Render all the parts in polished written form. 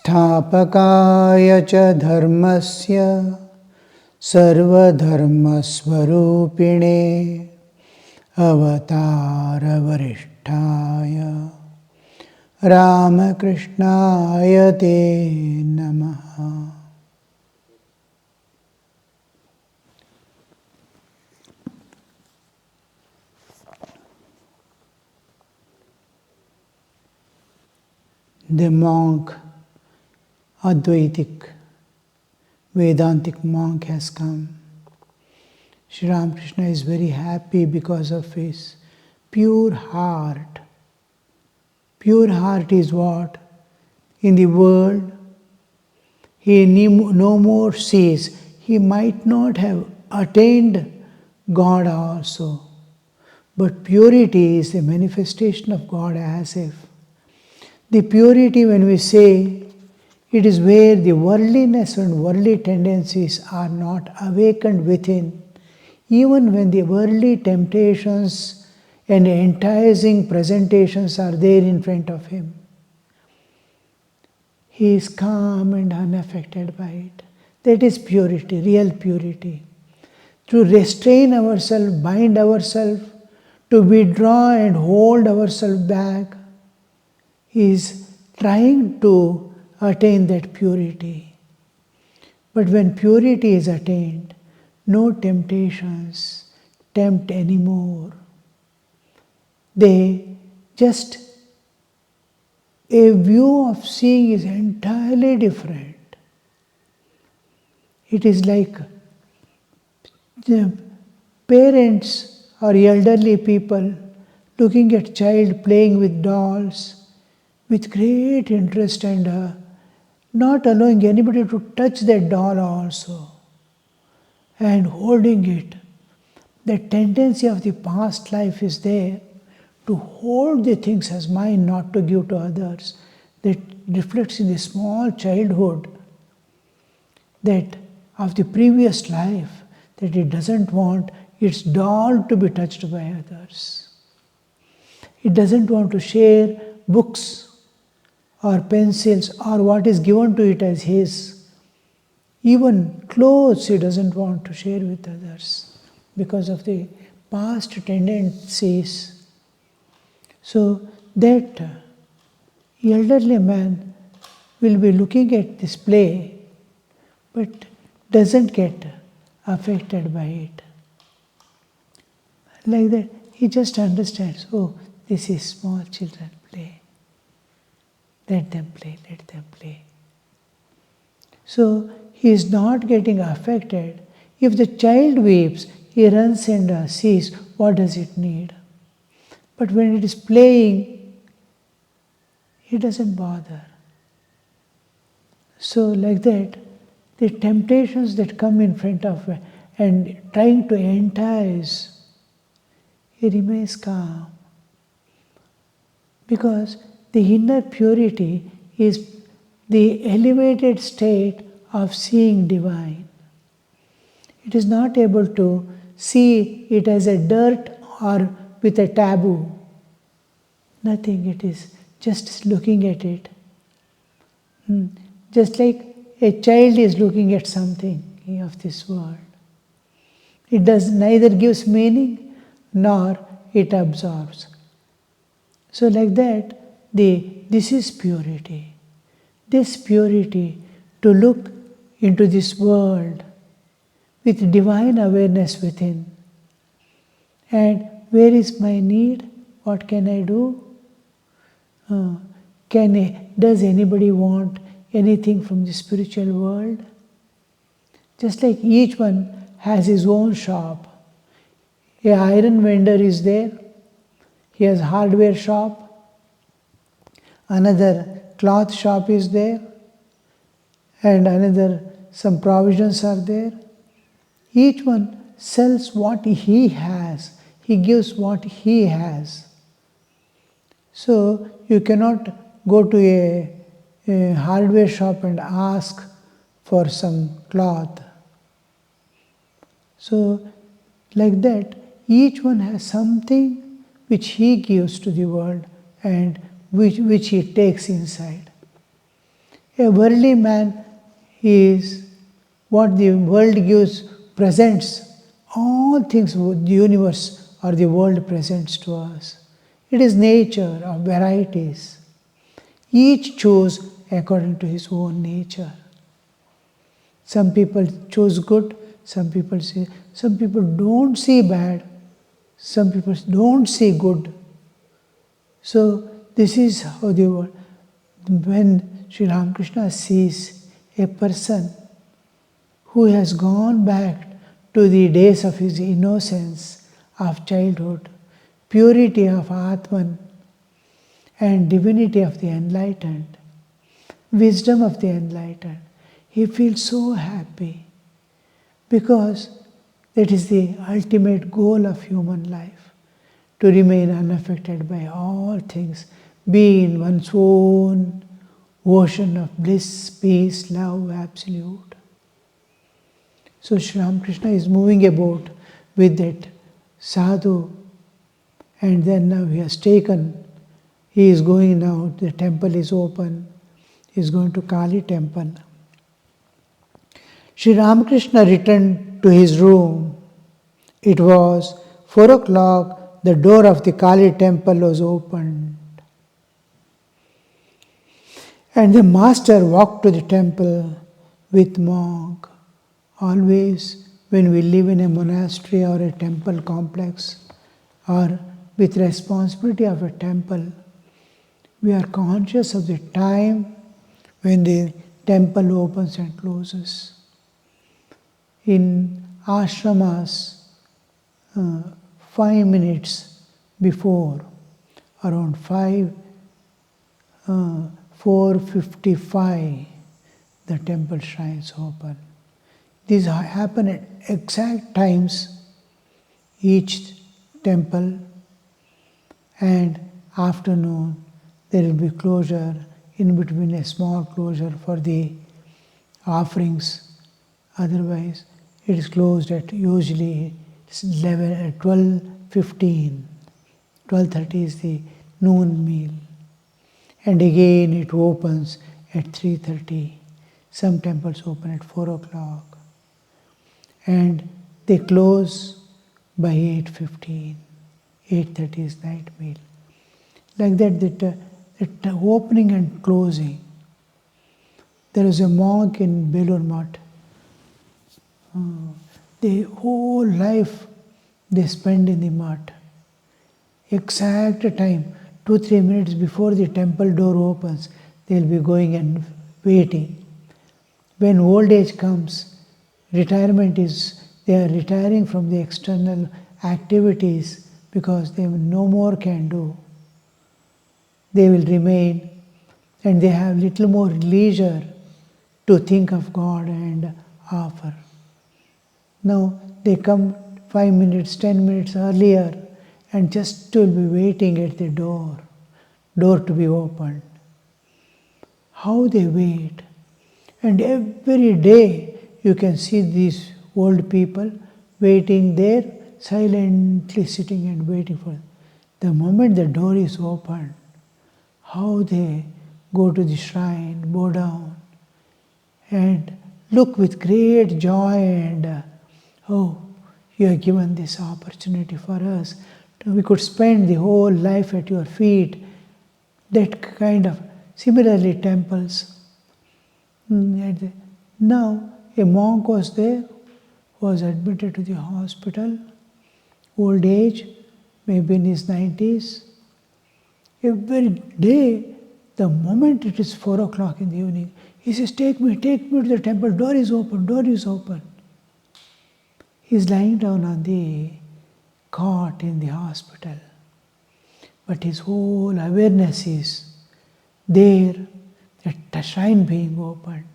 Sthapakaya cha dharmasya sarvadharmasvarupine avatara varishtaya Ramakrishnaya te namaha. The monk, Advaitic, Vedantic monk has come. Sri Ramakrishna is very happy because of his pure heart. Pure heart is what? In the world, he no more sees. He might not have attained God also. But purity is the manifestation of God as if. The purity, when we say, it is where the worldliness and worldly tendencies are not awakened within, even when the worldly temptations and enticing presentations are there in front of him. He is calm and unaffected by it. That is purity, real purity. To restrain ourselves, bind ourselves, to withdraw and hold ourselves back, is trying to attain that purity. But when purity is attained, no temptations tempt anymore. A view of seeing is entirely different. It is like the parents or elderly people looking at child playing with dolls with great interest and not allowing anybody to touch that doll also, and holding it. The tendency of the past life is there to hold the things as mine, not to give to others. That reflects in the small childhood that of the previous life, that it doesn't want its doll to be touched by others. It doesn't want to share books or pencils or what is given to it as his. Even clothes it doesn't want to share with others because of the past tendencies. So that elderly man will be looking at this play but doesn't get affected by it. Like that, he just understands, oh, this is small children play. Let them play, let them play. So he is not getting affected. If the child weeps, he runs and sees what does it need. But when it is playing, he doesn't bother. So like that, the temptations that come in front of and trying to entice, he remains calm. Because the inner purity is the elevated state of seeing divine. It is not able to see it as a dirt or with a taboo. Nothing, it is just looking at it. Just like a child is looking at something of this world. It does neither gives meaning nor it absorbs. So like that, this is purity. This purity to look into this world with divine awareness within. And where is my need? What can I do? Does anybody want anything from the spiritual world? Just like each one has his own shop. An iron vendor is there. He has hardware shop. Another cloth shop is there. And another, some provisions are there. Each one sells what he has. He gives what he has. So you cannot go to a hardware shop and ask for some cloth. So like that, each one has something which he gives to the world and which he takes inside. A worldly man is what the world gives, presents. All things, the universe or the world presents to us. It is nature of varieties. Each chose according to his own nature. Some people choose good, some people don't see bad, some people don't see good. So this is how the world. When Sri Ramakrishna sees a person who has gone back to the days of his innocence, of childhood, purity of Atman, and divinity of the enlightened, wisdom of the enlightened, he feels so happy, because that is the ultimate goal of human life, to remain unaffected by all things, be in one's own ocean of bliss, peace, love, absolute. So Sri Ramakrishna is moving about with that sadhu, and then now he is going now, the temple is open, he is going to Kali temple. Sri Ramakrishna returned to his room. It was 4 o'clock, the door of the Kali temple was opened. And the master walked to the temple with monk. Always when we live in a monastery or a temple complex, or with responsibility of a temple, we are conscious of the time when the temple opens and closes. In ashramas, 5 minutes before, around 4:55, the temple shrines open. These happen at exact times, each temple, and afternoon there will be closure, in between a small closure for the offerings. Otherwise, it is closed at usually 12:15. 12:30 is the noon meal. And again it opens at 3:30. Some temples open at 4 o'clock. And they close by 8:15. 8:30 is night meal. Like that opening and closing. There is a monk in Bailurmath. The whole life they spend in the mat. Exact time, 2-3 minutes before the temple door opens, they will be going and waiting. When old age comes, retirement is, they are retiring from the external activities because they no more can do. They will remain, and they have little more leisure to think of God and offer. Now they come 5 minutes, 10 minutes earlier, and just will be waiting at the door to be opened. How they wait. And every day you can see these old people waiting there, silently sitting and waiting for it. The moment the door is opened, how they go to the shrine, bow down, and look with great joy and, oh, you have given this opportunity for us. We could spend the whole life at your feet. That kind of, similarly temples. Now a monk was there, was admitted to the hospital, old age, maybe in his 90s. Every day, the moment it is 4 o'clock in the evening, he says, take me to the temple, door is open. He's lying down on the cot in the hospital. But his whole awareness is there, the shrine being opened.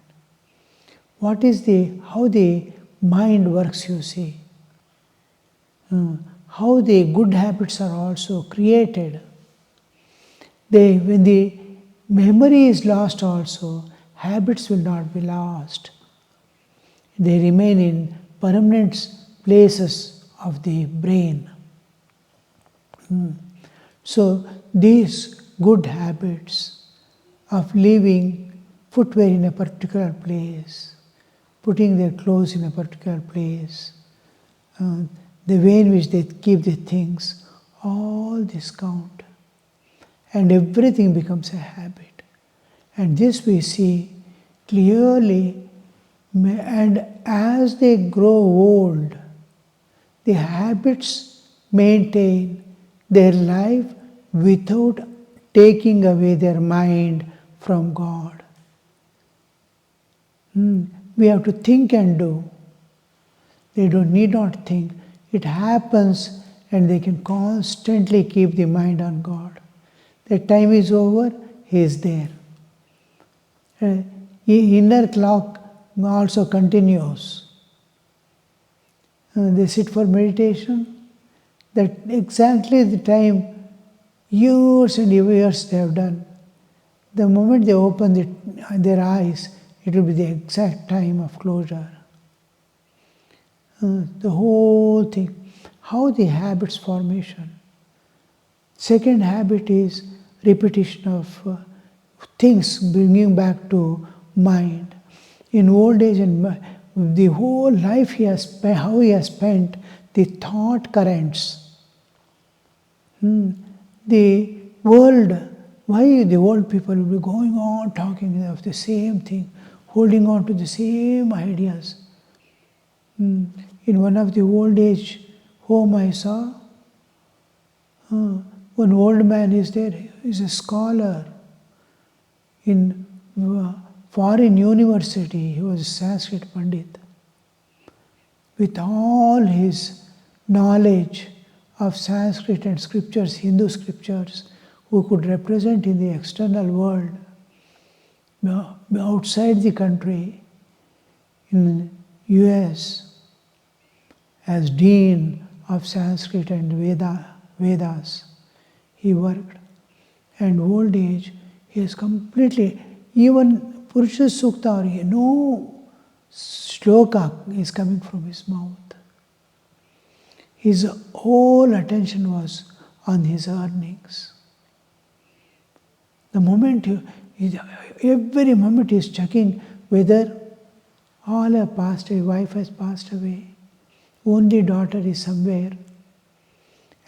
What is how the mind works, you see. How the good habits are also created. When the memory is lost also, habits will not be lost. They remain in permanent places of the brain. So these good habits of living footwear in a particular place, putting their clothes in a particular place, the way in which they keep the things, all this count. And everything becomes a habit. And this we see clearly, and as they grow old, the habits maintain their life without taking away their mind from God. We have to think and do. They need not think. It happens and they can constantly keep the mind on God. The time is over, He is there. Inner clock also continues. They sit for meditation. That exactly the time, years and years they have done. The moment they open their eyes, it will be the exact time of closure. The whole thing, how the habits formation. Second habit is repetition of things, bringing back to mind. In old age and the whole life he has spent, how he has spent, the thought currents. The world, why the old people will be going on talking of the same thing, holding on to the same ideas. In one of the old age home I saw, one old man is there, he is a scholar in foreign university, he was a Sanskrit Pandit. With all his knowledge of Sanskrit and scriptures, Hindu scriptures, who could represent in the external world, outside the country, in US, as Dean of Sanskrit and Vedas, he worked. And old age, he is completely, even Purusha Sukta, or no shloka is coming from his mouth. His whole attention was on his earnings. The moment every moment he is checking whether all have passed away, wife has passed away, only daughter is somewhere,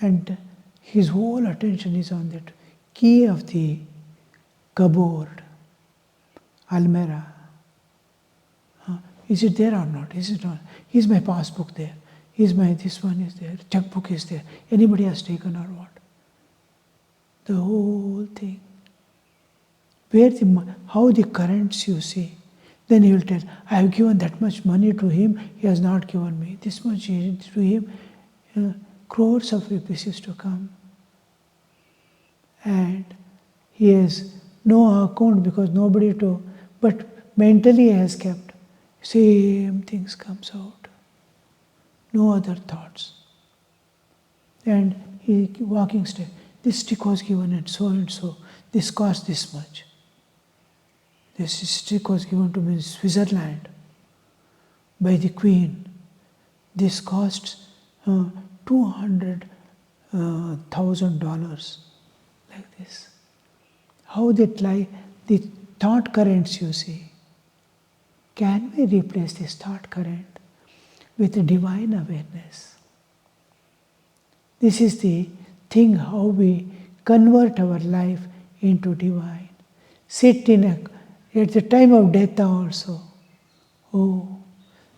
and his whole attention is on that key of the cupboard, almirah. Is it there or not? Is it not? Is my passbook there? Is my this one is there? Checkbook is there? Anybody has taken or what? The whole thing. How the currents you see. Then he will tell, I have given that much money to him, he has not given me. This much to him, crores of rupees is to come. And he has no account because nobody to, but mentally he has kept. Same things comes out. No other thoughts. And he walking step. This stick was given and so. This cost this much. This stick was given to me in Switzerland by the Queen. This costs $200,000 like this. How that lie, the thought currents you see. Can we replace this thought current with a divine awareness? This is the thing how we convert our life into divine. Sit at the time of death also. Oh,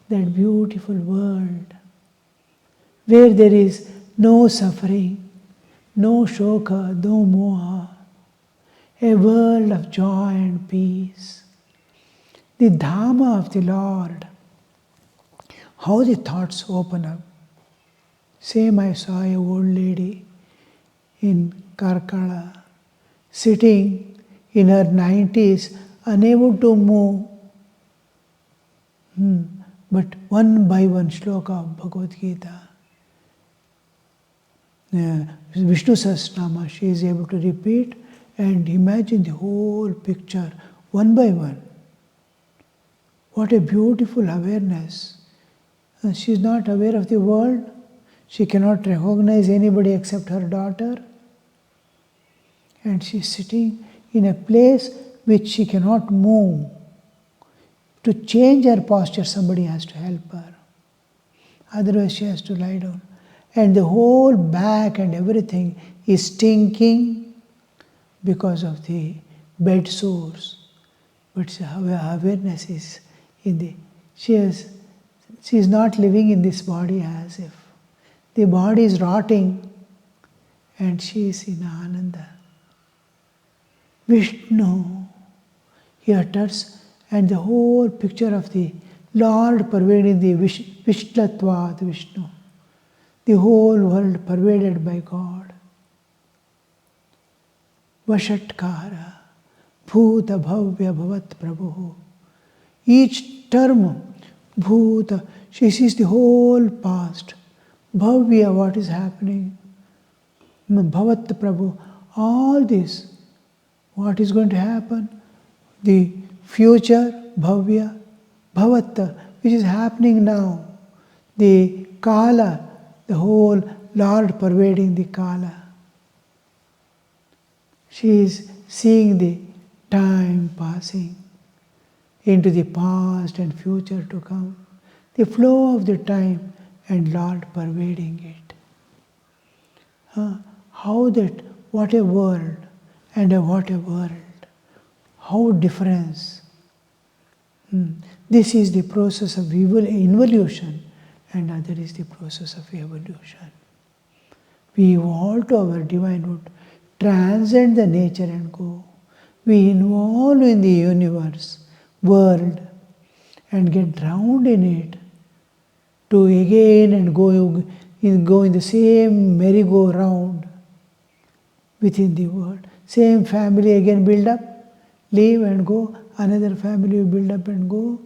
that beautiful world where there is no suffering, no shoka, no moha, a world of joy and peace. The Dhamma of the Lord, how the thoughts open up. Same I saw a old lady in Karkala, sitting in her 90s, unable to move. But one by one shloka of Bhagavad Gita, Vishnu Sahasranama, she is able to repeat and imagine the whole picture one by one. What a beautiful awareness. She is not aware of the world. She cannot recognize anybody except her daughter. And she is sitting in a place which she cannot move. to change her posture, somebody has to help her. Otherwise she has to lie down. And the whole back and everything is stinking because of the bed sores. But her awareness is in the... She is not living in this body as if. The body is rotting and she is in Ananda. Vishnu, he utters, and the whole picture of the Lord pervading the Vishnatvat, Vishnu. The whole world pervaded by God. Vashatkara, Bhuta Bhavya Bhavat Prabhu. Each term, Bhuta, she sees the whole past. Bhavya, what is happening? Bhavat Prabhu, all this. What is going to happen? The future, Bhavya, Bhavat, which is happening now. The Kala, the whole Lord pervading the Kala. She is seeing the time passing into the past and future to come. The flow of the time and Lord pervading it. How that, what a world and what a world. How difference. This is the process of involution and other is the process of evolution. We evolve to our divinehood, transcend the nature and go. We involve in the universe, world, and get drowned in it to again and go in the same merry-go-round within the world. Same family again build up, leave and go, another family build up and go.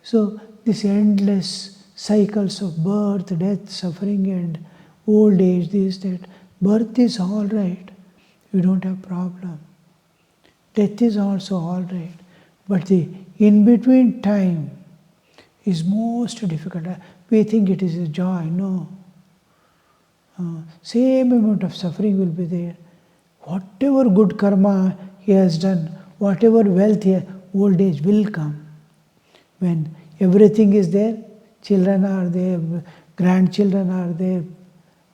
So this endless cycles of birth, death, suffering and old age, this, that. Birth is all right, you don't have problem. Death is also all right. But the in-between time is most difficult. We think it is a joy. No. Same amount of suffering will be there. Whatever good karma he has done, whatever wealth he has, old age will come. When everything is there, children are there, grandchildren are there,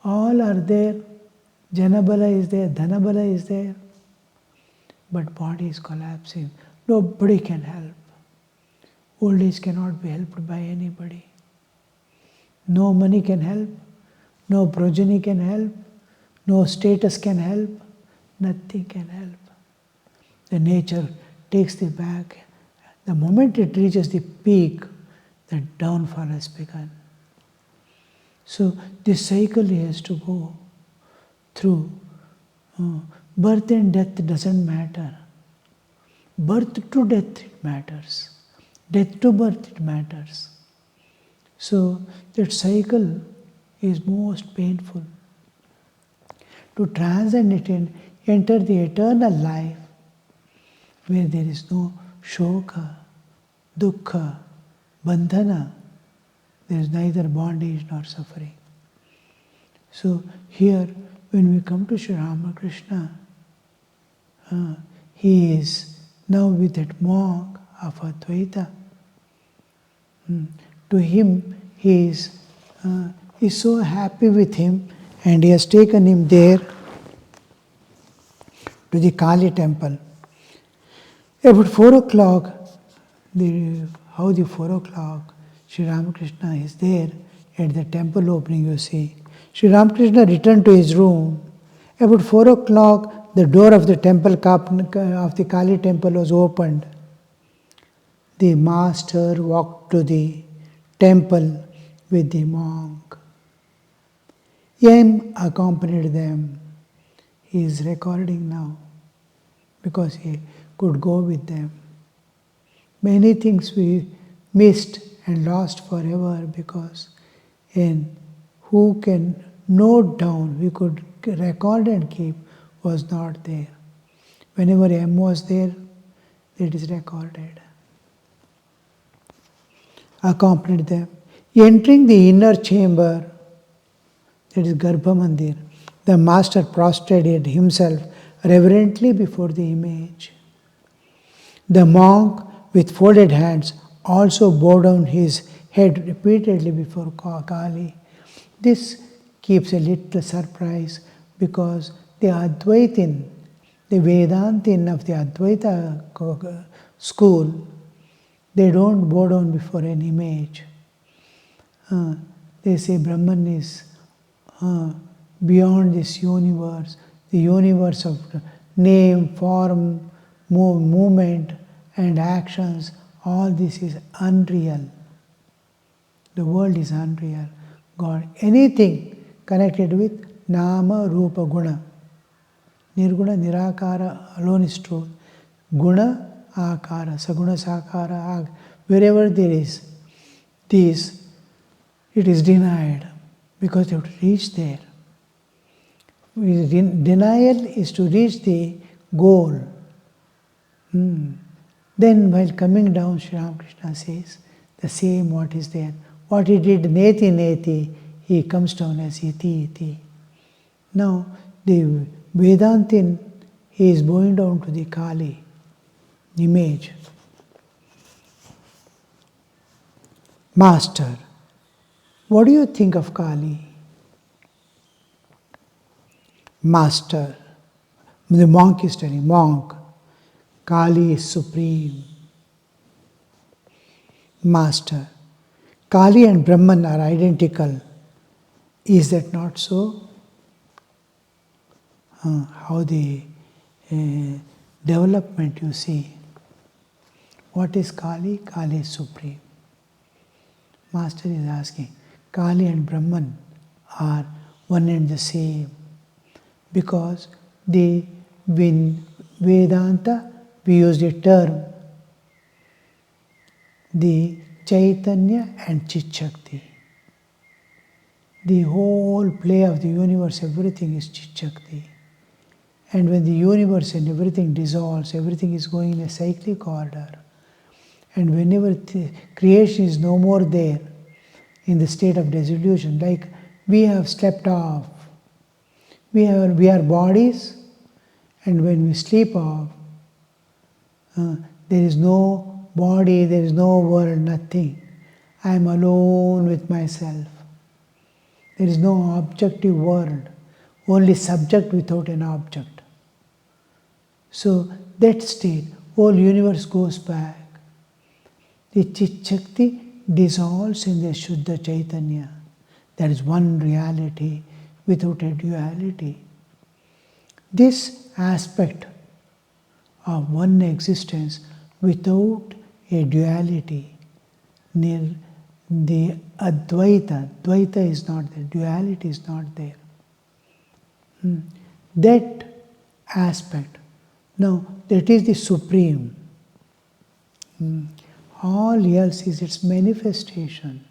all are there. Janabala is there, Dhanabala is there. But body is collapsing. Nobody can help. Old age cannot be helped by anybody. No money can help, no progeny can help, no status can help, nothing can help. The nature takes the back. The moment it reaches the peak, the downfall has begun. So this cycle has to go through. Birth and death doesn't matter. Birth to death it matters. Death to birth it matters. So that cycle is most painful. To transcend it and enter the eternal life where there is no shoka, dukkha, bandhana, there is neither bondage nor suffering. So here, when we come to Sri Ramakrishna, he is now with that monk of Advaita. To him, he is so happy with him, and he has taken him there to the Kali temple. About 4 o'clock, the 4 o'clock, Sri Ramakrishna is there at the temple opening, you see. Sri Ramakrishna returned to his room. About 4 o'clock, the door of the temple of the Kali temple was opened. The master walked to the temple with the monk. Yem accompanied them. He is recording now because he could go with them. Many things we missed and lost forever because who can note down, we could record and keep, was not there. Whenever M was there, it is recorded. Accompanied them. Entering the inner chamber, that is Garbha Mandir, the master prostrated himself reverently before the image. The monk with folded hands also bowed down his head repeatedly before Kali. This keeps a little surprise because the Advaitin, the Vedantin of the Advaita school, they don't bow down before an image. They say Brahman is beyond this universe, the universe of name, form, movement and actions. All this is unreal. The world is unreal. God, anything connected with Nama, Rupa, Guna. Nirguna, Nirakara alone is true. Guna, Akara, Saguna, Sakara, wherever there is this, it is denied because they have to reach there. Denial is to reach the goal. Then while coming down, Sri Ramakrishna says, the same what is there. What he did, neti neti, he comes down as iti iti. Now, the Vedantin, he is bowing down to the Kali image. Master, what do you think of Kali? Master, the monk is telling, monk, Kali is supreme. Master, Kali and Brahman are identical. Is that not so? How the development you see. What is Kali? Kali is supreme. Master is asking, Kali and Brahman are one and the same. Because in Vedanta, we use the term, the Chaitanya and Chit Shakti. The whole play of the universe, everything is Chit Shakti. And when the universe and everything dissolves, everything is going in a cyclic order. And whenever the creation is no more there, in the state of dissolution, like we have slept off. We are bodies, and when we sleep off, there is no body, there is no world, nothing. I am alone with myself. There is no objective world, only subject without an object. So that state, whole universe goes back. The Chit Shakti dissolves in the Shuddha Chaitanya. There is one reality without a duality. This aspect of one existence without a duality, near the Advaita, Dvaita is not there, duality is not there. That aspect, now that is the supreme. All else is its manifestation.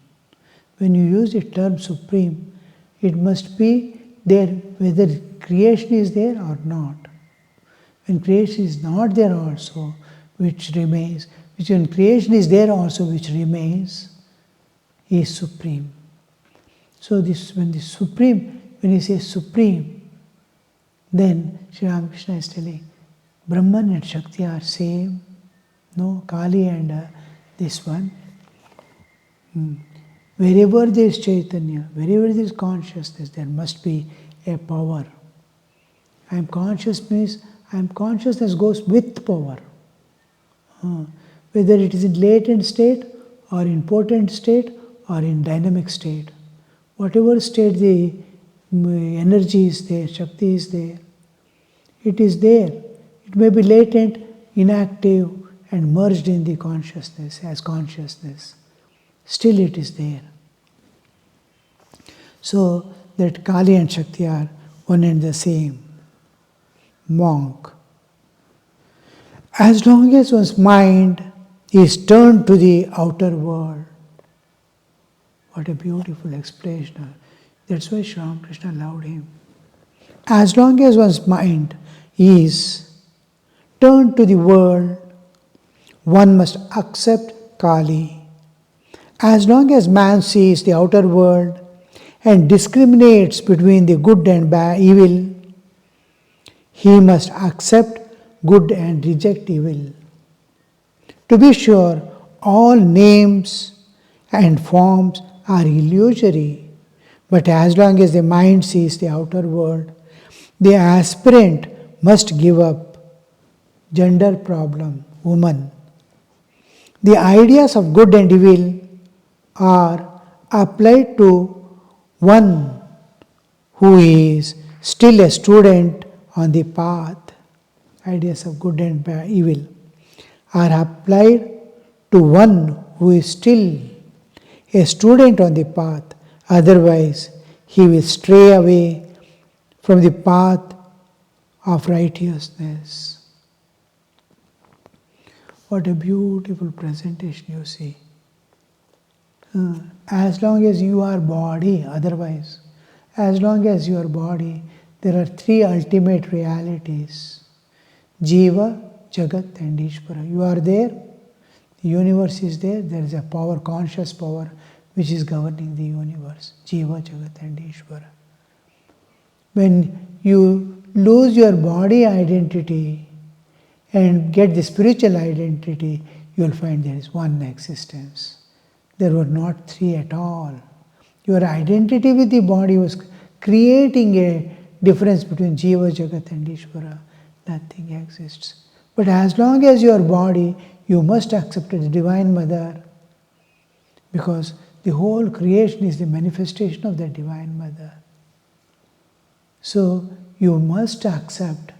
When you use the term supreme, it must be there whether creation is there or not. When creation is not there also, which remains, which when creation is there also, which remains, is supreme. So when you say supreme, then Sri Ramakrishna is telling, Brahman and Shakti are same. No, Kali and this one. Wherever there is Chaitanya, wherever there is consciousness, there must be a power. I am conscious means I am consciousness goes with power. Whether it is in latent state or in potent state or in dynamic state. Whatever state the energy is there, Shakti is there, it is there. It may be latent, inactive and merged in the consciousness as consciousness. Still it is there. So that Kali and Shakti are one and the same. Monk. As long as one's mind is turned to the outer world. What a beautiful explanation. That's why Sri Ramakrishna loved him. As long as one's mind is turned to the world, one must accept Kali. As long as man sees the outer world and discriminates between the good and evil, he must accept good and reject evil. To be sure, all names and forms are illusory, but as long as the mind sees the outer world, the aspirant must give up gender problem, woman. The ideas of good and evil are applied to one who is still a student on the path. Ideas of good and evil are applied to one who is still a student on the path. Otherwise, he will stray away from the path of righteousness. What a beautiful presentation you see. As long as you are body, otherwise, as long as you are body, there are three ultimate realities. Jiva, Jagat and Ishvara. You are there, the universe is there is a power, conscious power, which is governing the universe. Jiva, Jagat and Ishvara. When you lose your body identity and get the spiritual identity, you will find there is one existence. There were not three at all. Your identity with the body was creating a difference between Jiva, Jagat and Ishvara. Nothing exists. But as long as your body, you must accept the Divine Mother, because the whole creation is the manifestation of the Divine Mother. So you must accept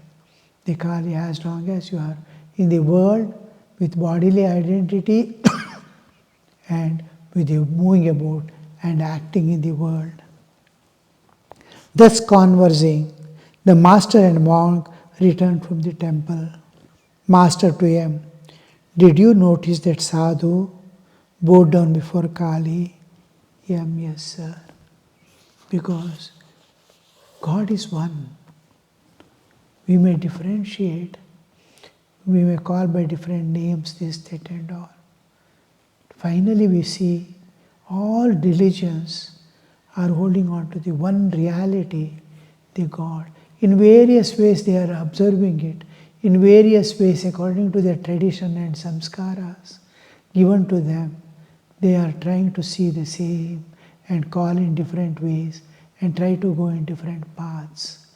the Kali as long as you are in the world with bodily identity and with you moving about and acting in the world. Thus conversing, the master and monk returned from the temple. Master to him, did you notice that sadhu bowed down before Kali? Yes, sir. Because God is one. We may differentiate. We may call by different names, this, that and all. Finally we see all religions are holding on to the one reality, the God. In various ways they are observing it. In various ways according to their tradition and samskaras given to them. They are trying to see the same and call in different ways and try to go in different paths.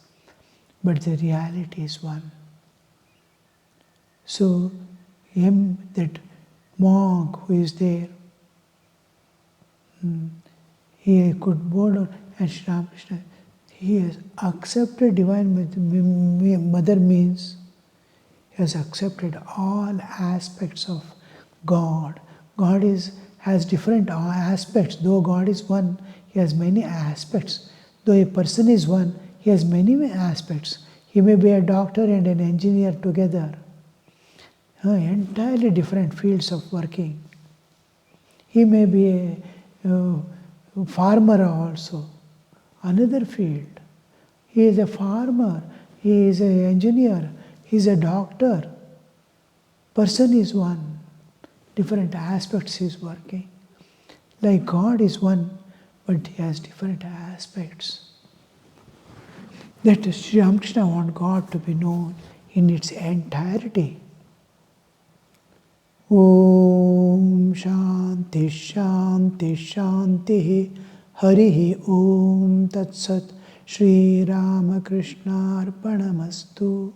But the reality is one. So, that monk who is there, he could bow down and Sri Ramakrishna, he has accepted Divine Mother means he has accepted all aspects of God. God has different aspects. Though God is one, he has many aspects. Though a person is one, he has many aspects. He may be a doctor and an engineer together. Entirely different fields of working. He may be a farmer also, another field. He is a farmer, he is an engineer, he is a doctor. Person is one, different aspects he is working. Like God is one, but he has different aspects. That Sri Ramakrishna wants God to be known in its entirety. Om Shanti Shanti Shanti Harihi Om Tat Sat Shri Ramakrishna Arpanamastu.